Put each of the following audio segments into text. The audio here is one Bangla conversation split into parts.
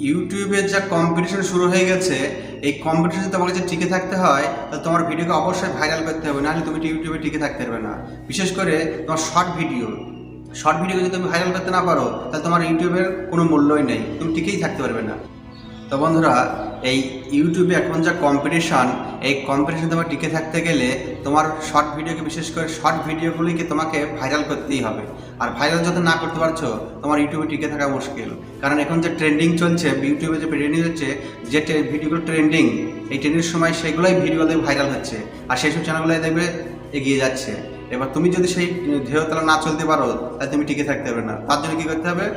ইউটিউবে যা কম্পিটিশন শুরু হয়ে গেছে, এই কম্পিটিশনে তোমাকে যে টিকে থাকতে হয়, তা তোমার ভিডিওকে অবশ্যই ভাইরাল করতে হবে, নাহলে তুমি ইউটিউবে টিকে থাকতে পারবে না। বিশেষ করে তোমার শর্ট ভিডিও যদি তুমি ভাইরাল করতে না পারো, তাহলে তোমার ইউটিউবের কোনো মূল্যই নেই, তুমি টিকেই থাকতে পারবে না। তো বন্ধুরা, এই ইউটিউবে এখন যা কম্পিটিশান, এই কম্পিটিশান তোমার টিকে থাকতে গেলে তোমার শর্ট ভিডিওকে, বিশেষ করে শর্ট ভিডিওগুলিকে তোমাকে ভাইরাল করতেই হবে। আর ভাইরাল যত না করতে পারছো, তোমার ইউটিউবে টিকে থাকা মুশকিল। কারণ এখন যে ট্রেন্ডিং চলছে, ইউটিউবে যে ট্রেন্ডিং হচ্ছে, যে ভিডিওগুলো ট্রেন্ডিং, এই ট্রেন্ডিংয়ের সময় সেগুলোই ভিডিওগুলো ভাইরাল হচ্ছে, আর সেই সব চ্যানেলগুলোই দেখবে এগিয়ে যাচ্ছে। এবার তুমি যদি সেই ঢেউতলা না চলতে পারো, তাহলে তুমি টিকে থাকতে পারবে না। তার জন্য কী করতে হবে?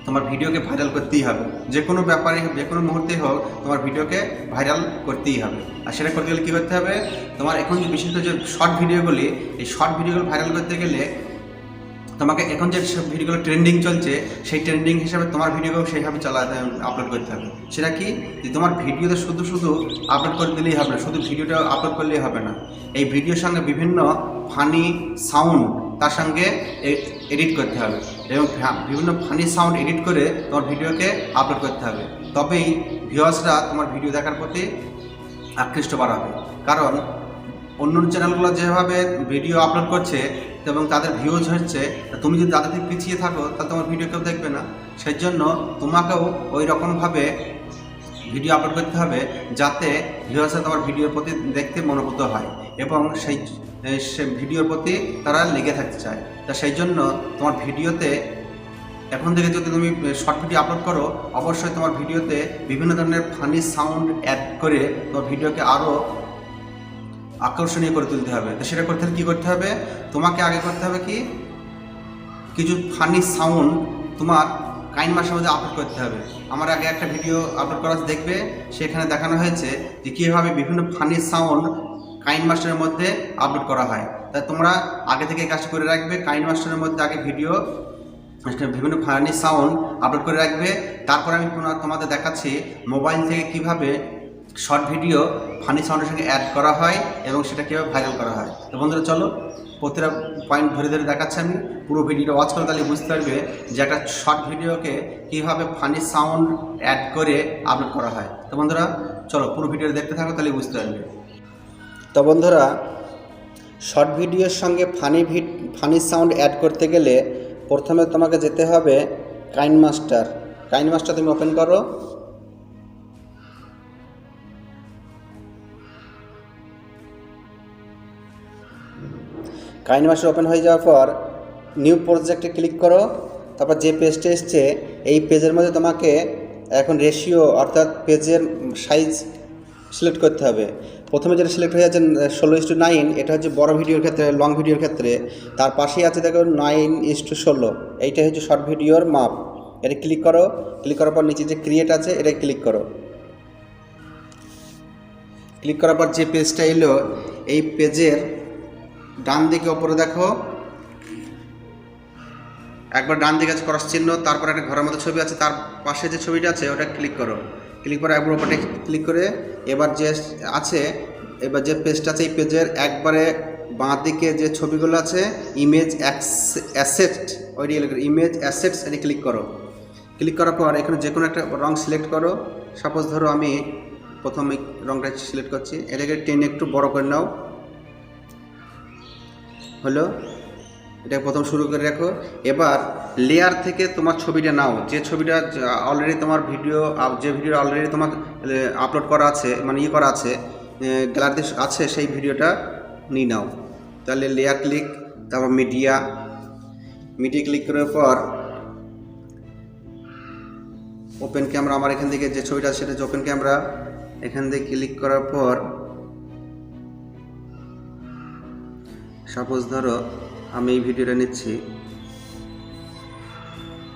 তোমার ভিডিওকে ভাইরাল করতেই হবে। যে কোনো ব্যাপারে, যে কোনো মুহূর্তে হোক, তোমার ভিডিওকে ভাইরাল করতেই হবে। আর সেটা করতে গেলে কী করতে হবে? তোমার এখন যে বিশেষ করে যে শর্ট ভিডিওগুলি, এই শর্ট ভিডিওগুলো ভাইরাল করতে গেলে তোমাকে এখন যে সব ভিডিওগুলো ট্রেন্ডিং চলছে, সেই ট্রেন্ডিং হিসাবে তোমার ভিডিওকেও সেইভাবে আপলোড করতে হবে। সেটা কি, যে তোমার ভিডিওতে শুধু শুধু আপলোড করে দিলেই হবে না, শুধু ভিডিওটা আপলোড করলেই হবে না। এই ভিডিওর সঙ্গে বিভিন্ন ফানি সাউন্ড তার সঙ্গে এডিট করতে হবে, এবং বিভিন্ন ফানি সাউন্ড এডিট করে তোমার ভিডিওকে আপলোড করতে হবে। তবেই ভিউয়ার্সরা তোমার ভিডিও দেখার প্রতি আকৃষ্ট বাড়াবে। কারণ অন্য চ্যানেলগুলো যেভাবে ভিডিও আপলোড করছে এবং তাদের ভিউজ হচ্ছে, তুমি যদি তাদের থেকে পিছিয়ে থাকো, তাহলে তোমার ভিডিও কেউ দেখবে না। সেই জন্য তোমাকেও ওই রকমভাবে ভিডিও আপলোড করতে হবে, যাতে ভিউয়ার্সরা তোমার ভিডিওর প্রতি দেখতে মনোভূত হয় এবং সেই ভিডিওর প্রতি তারা লেগে থাকতে চায়। তা সেই জন্য তোমার ভিডিওতে এখন থেকে যদি তুমি শর্ট ভিডিও আপলোড করো, অবশ্যই তোমার ভিডিওতে বিভিন্ন ধরনের ফানি সাউন্ড অ্যাড করে তোমার ভিডিওকে আরও আকর্ষণীয় করে তুলতে হবে। তো সেটা করতে হলে কী করতে হবে? তোমাকে আগে করতে হবে কি, কিছু ফানি সাউন্ড তোমার কাইনমাস্টারের মধ্যে আপলোড করতে হবে। আমার আগে একটা ভিডিও আপলোড করা দেখবে, সেখানে দেখানো হয়েছে যে কীভাবে বিভিন্ন ফানি সাউন্ড কাইনমাস্টারের মধ্যে আপলোড করা হয়। তাই তোমরা আগে থেকে কাজটা করে রাখবে, কাইনমাস্টারের মধ্যে আগে ভিডিও বিভিন্ন ফানি সাউন্ড আপলোড করে রাখবে। তারপর আমি তোমাদের দেখাচ্ছি মোবাইল থেকে কীভাবে শর্ট ভিডিও ফানি সাউন্ডের সঙ্গে অ্যাড করা হয় এবং সেটা কীভাবে ভাইরাল করা হয়। তো বন্ধুরা, চলো প্রতিটা পয়েন্ট ধরে ধরে দেখাচ্ছি আমি। পুরো ভিডিওটা ওয়াচ করে তাহলে বুঝতে পারবে যে একটা শর্ট ভিডিওকে কীভাবে ফানি সাউন্ড অ্যাড করে আপলোড করা হয়। তো বন্ধুরা, চলো পুরো ভিডিওটা দেখতে থাকো, তাহলে বুঝতে পারবে। তো বন্ধুরা, শর্ট ভিডিওর সঙ্গে ফানি সাউন্ড অ্যাড করতে গেলে প্রথমে তোমাকে যেতে হবে কাইনমাস্টার তুমি ওপেন করো। কাইনমাস্টার ওপেন হয়ে যাওয়ার পর নিউ প্রজেক্টে ক্লিক করো। তারপর যে পেজটা এসছে, এই পেজের মধ্যে তোমাকে এখন রেশিও অর্থাৎ পেজের সাইজ সিলেক্ট করতে হবে। প্রথমে যেটা সিলেক্ট হয়ে যাচ্ছে 16:9, এটা হচ্ছে বড় ভিডিওর ক্ষেত্রে, লং ভিডিওর ক্ষেত্রে। তার পাশেই আছে দেখো 9:16, এইটা হচ্ছে শর্ট ভিডিওর মাপ। এটা ক্লিক করো। ক্লিক করার পর নিচে যে ক্রিয়েট আছে, এটা ক্লিক করো। ক্লিক করার পর যে পেজটা এলো, এই পেজের ডান দিকে ওপরে দেখো একবার ডান দিকে আছে ক্রস চিহ্ন, তারপর একটা ঘরের মতো ছবি আছে, তার পাশে যে ছবিটা আছে ওটা ক্লিক করো। ক্লিক করে একবার ওপরে ক্লিক করে এবার যে পেজটা আছে, এই পেজের একবারে বাঁ দিকে যে ছবিগুলো আছে, ইমেজ অ্যাসেট, ওইটি ইমেজ অ্যাসেটস, এটি ক্লিক করো। ক্লিক করার পর এখানে যে কোনো একটা রং সিলেক্ট করো। সাপোজ ধরো আমি প্রথম এই রংটা সিলেক্ট করছি, এটাকে টেনে একটু বড় করে নাও। হলো, এটা প্রথম শুরু করে রাখো। এবার লেয়ার থেকে তোমার ছবিটা নাও, যে ছবিটা অলরেডি তোমার যে ভিডিও অলরেডি তোমার আপলোড করা আছে, মানে করা আছে, গ্যালারিতে আছে, সেই ভিডিওটা নিয়ে নাও। তাহলে লেয়ার ক্লিক, তারপর মিডিয়া ক্লিক করার পর ওপেন ক্যামেরা, আমার এখান থেকে যে ছবিটা আছে সেটা হচ্ছে ওপেন ক্যামেরা। এখান থেকে ক্লিক করার পর সাপোজ ধরো আমি এই ভিডিওটা নিচ্ছি,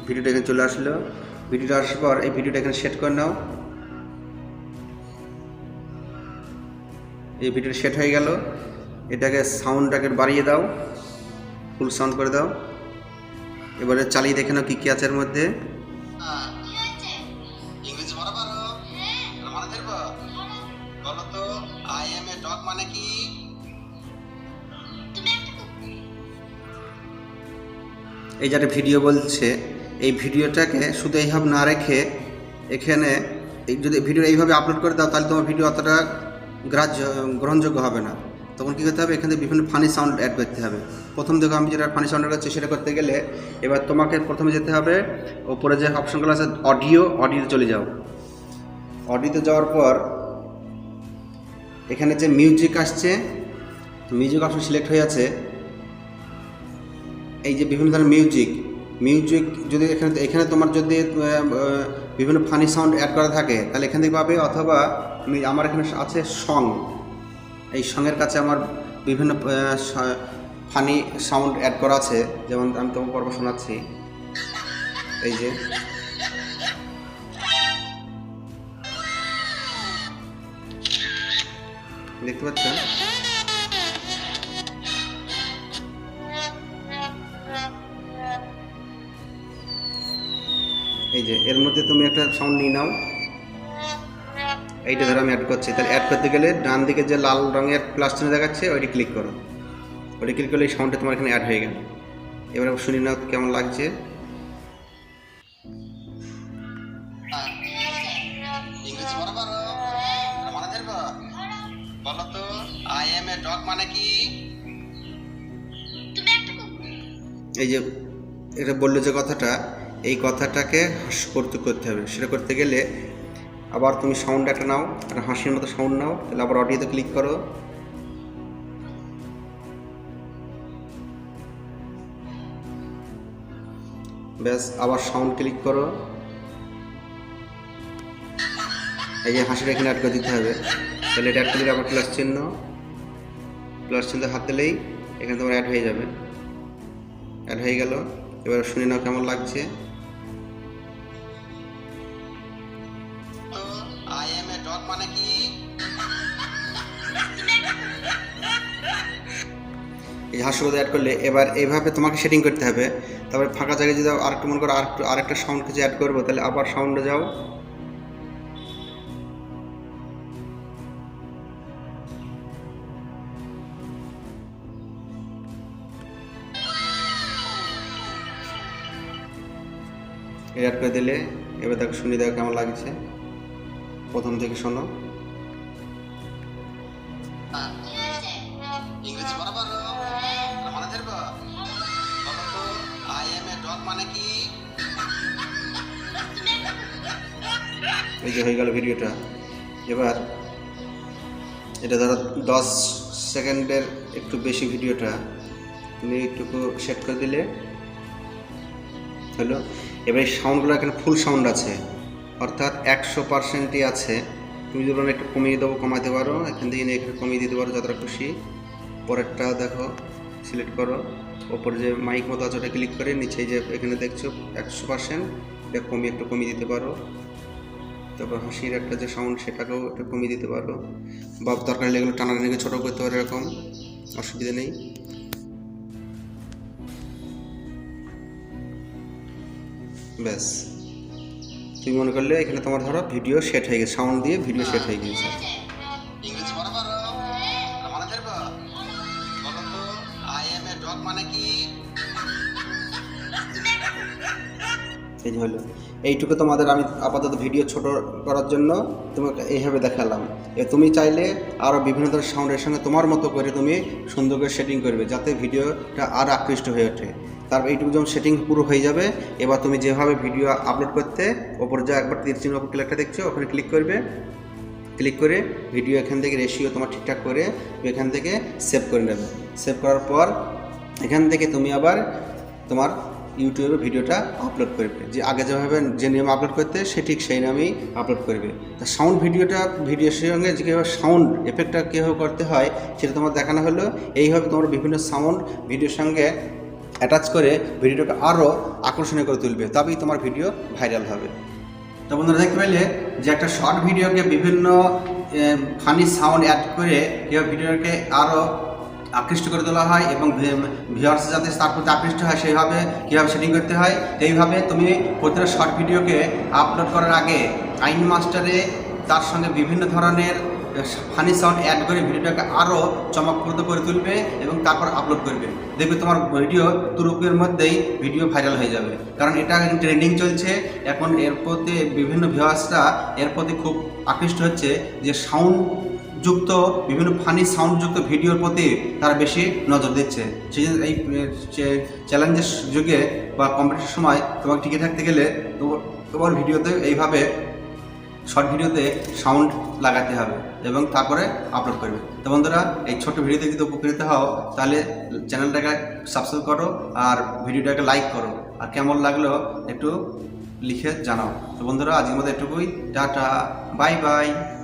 ভিডিওটা এখানে চলে আসলো। ভিডিওটা আসার পর এই ভিডিওটা এখানে সেট করে নাও। এই ভিডিওটা সেট হয়ে গেল। এটাকে সাউন্ডটাকে বাড়িয়ে দাও, ফুল সাউন্ড করে দাও। এবারে চালিয়ে দেখে নাও কী কী আছে এর মধ্যে। ইংরেজি বলা পারো? মনে থাকবো? বলো তো, আই এম এ ডগ মানে কি? এই যে একটা ভিডিও বলছে, এই ভিডিওটাকে শুধু এইভাবে না রেখে এখানে যদি ভিডিও এইভাবে আপলোড করে দাও তাহলে তোমার ভিডিও অতটা গ্রহণযোগ্য হবে না। তখন কী করতে হবে, এখানে বিভিন্ন ফানি সাউন্ড অ্যাড করতে হবে। প্রথম দেখো আমি যেটা ফানি সাউন্ড করছি সেটা করতে গেলে এবার তোমাকে প্রথমে যেতে হবে ওপরে যে অপশনগুলো আছে অডিওতে চলে যাও। অডিওতে যাওয়ার পর এখানে যে মিউজিক আসছে, মিউজিক অপশন সিলেক্ট হয়ে আছে। এই যে বিভিন্ন ধরনের মিউজিক যদি এখানে তোমার যদি বিভিন্ন ফানি সাউন্ড অ্যাড করা থাকে তাহলে এখান থেকে পাবে, অথবা আমার এখানে আছে সং, এই সঙের কাছে আমার বিভিন্ন ফানি সাউন্ড অ্যাড করা আছে। যেমন আমি তোমার পর্ব শোনাচ্ছি, এই যে দেখতে পাচ্ছেন, এই যে এর মধ্যে তুমি একটা সাউন্ড নিয়ে নাও। এইটা ধরো আমি অ্যাড করছি, তাহলে অ্যাড করতে গেলে ডান দিকে যে লাল রঙের প্লাস চিহ্ন দেখাচ্ছে ওইটি ক্লিক করো। ওইটি ক্লিক করলে এই সাউন্ডটা তোমার এখানে অ্যাড হয়ে গেল। এবার শুনি নাও কেমন লাগছে। বলো তো আই এম এ ডগ মানে কি? এই যে এটা বললো যে কথাটা, এই কথাটাকে হাস্যকর করতে হবে। সেটা করতে গেলে আবার তুমি সাউন্ড একটা নাও, একটা হাসির মতো সাউন্ড নাও, তাহলে আবার অডিওতে ক্লিক করো। ব্যাস, আবার সাউন্ড ক্লিক করো। এই যে হাসিটা এখানে অ্যাড করে দিতে হবে। তাহলে এটা অ্যাড করলে আবার প্লাস চিহ্ন হাত দিলেই এখানে তোমার অ্যাড হয়ে যাবে। অ্যাড হয়ে গেল। এবার শুনে নাও কেমন লাগছে। আই এম এ ডগ মানে কি? এই হাস্যবোধ অ্যাড করলে এবার এইভাবে তোমাকে সেটিং করতে হবে। তারপরে ফাঁকা জায়গায় যদি আরেকটু মনে করো আরেকটা সাউন্ড কিছু অ্যাড করবো, তাহলে আবার সাউন্ডে যাও। অ্যাড করে দিলে এবার দেখো শুনি, দেখো কেমন লাগছে। প্রথম থেকে শোনো। ইংরেজি বরাবর মনে থাকবে। বলো তো আই এম এ ডগ মানে কি? এই যে হয়ে গেল ভিডিওটা। এবার এটা ধরো 10 সেকেন্ডের একটু বেশি ভিডিওটা তুমি একটু সেট করে দিলে হলো। এবার এই সাউন্ডগুলো এখানে ফুল সাউন্ড আছে, অর্থাৎ 100%ই আছে। তুমি যদি একটু কমিয়ে দেবো, কমাতে পারো। এখান থেকে এখানে কমিয়ে দিতে পারো যতটা খুশি। পরেরটা দেখো, সিলেক্ট করো, ওপরে যে মাইক মতো আছে ওটা ক্লিক করে নিচে যে এখানে দেখছো 100%, এটা একটু কমিয়ে দিতে পারো। তারপর হাসির একটা যে সাউন্ড সেটাকেও একটু কমিয়ে দিতে পারো, বা দরকার এগুলো টানাটানিকে ছোটো করতে পারো, এরকম অসুবিধা নেই। ব্যাস, তুমি মনে করলে এখানে তোমার ধরো ভিডিও সেট হয়ে গেছে, সাউন্ড দিয়ে ভিডিও সেট হয়ে গেছে। ইংরেজি বরাবর মনে থাকবে। বলো তো আই এম এ ডগ মানে কি? এই যে হলো। এইটুকু তোমাদের আমি আপাতত ভিডিও ছোট করার জন্য তোমাকে এইভাবে দেখালাম। তুমি চাইলে আরও বিভিন্ন ধরনের সাউন্ডের সঙ্গে তোমার মতো করে তুমি সুন্দর করে সেটিং করবে, যাতে ভিডিওটা আরও আকৃষ্ট হয়ে ওঠে। তারপর এইটুকু যখন সেটিং পুরো হয়ে যাবে, এবার তুমি যেভাবে ভিডিও আপলোড করতে ওপরে যা একবার তীর চিহ্ন ওপর ক্লিকটা দেখছো ওখানে ক্লিক করবে। ক্লিক করে ভিডিও এখান থেকে রেশিও তোমার ঠিকঠাক করে এখান থেকে সেভ করে নেবে। সেভ করার পর এখান থেকে তুমি আবার তোমার ইউটিউবে ভিডিওটা আপলোড করবে, যে আগে যেভাবে যে নিয়ম আপলোড করতে সে ঠিক সেই নামেই আপলোড করবে। তা সাউন্ড ভিডিওর সঙ্গে যে কীভাবে সাউন্ড এফেক্টটা কীভাবে করতে হয় সেটা তোমার দেখানো হলো। এইভাবে তোমরা বিভিন্ন সাউন্ড ভিডিওর সঙ্গে অ্যাটাচ করে ভিডিওটাকে আরও আকর্ষণীয় করে তুলবে, তবেই তোমার ভিডিও ভাইরাল হবে। তো বন্ধুরা দেখতে পেলে যে একটা শর্ট ভিডিওকে বিভিন্ন ফানি সাউন্ড অ্যাড করে কীভাবে ভিডিওকে আরও আকৃষ্ট করে তোলা হয় এবং ভিউয়ার্স যাতে তার প্রতি আকৃষ্ট হয় সেইভাবে কীভাবে সেটিং করতে হয়। এইভাবে তুমি প্রতিটা শর্ট ভিডিওকে আপলোড করার আগে কাইন মাস্টারে তার সঙ্গে বিভিন্ন ধরনের ফানি সাউন্ড অ্যাড করে ভিডিওটাকে আরও চমকপ্রদ করে তুলবে এবং তারপর আপলোড করবে। দেখবে তোমার ভিডিও তুরুপের মধ্যেই ভিডিও ভাইরাল হয়ে যাবে, কারণ এটা ট্রেন্ডিং চলছে এখন। এর প্রতি বিভিন্ন ভিউয়ার্সরা এর প্রতি খুব আকৃষ্ট হচ্ছে যে সাউন্ডযুক্ত বিভিন্ন ফানি সাউন্ডযুক্ত ভিডিওর প্রতি তারা বেশি নজর দিচ্ছে। সেই জন্য এই চ্যালেঞ্জের যুগে বা কম্পিটিশনের সময় তোমাকে টিকে থাকতে গেলে তোমার ভিডিওতে এইভাবে শর্ট ভিডিওতে সাউন্ড লাগাতে হবে এবং তারপরে আপলোড করবে। তো বন্ধুরা, এই ছোট্ট ভিডিওতে যদি উপকৃত হও তাহলে চ্যানেলটাকে সাবস্ক্রাইব করো আর ভিডিওটাকে লাইক করো, আর কেমন লাগলো একটু লিখে জানাও। তো বন্ধুরা, আজকের মতো এটুকুই। Tata, bye bye.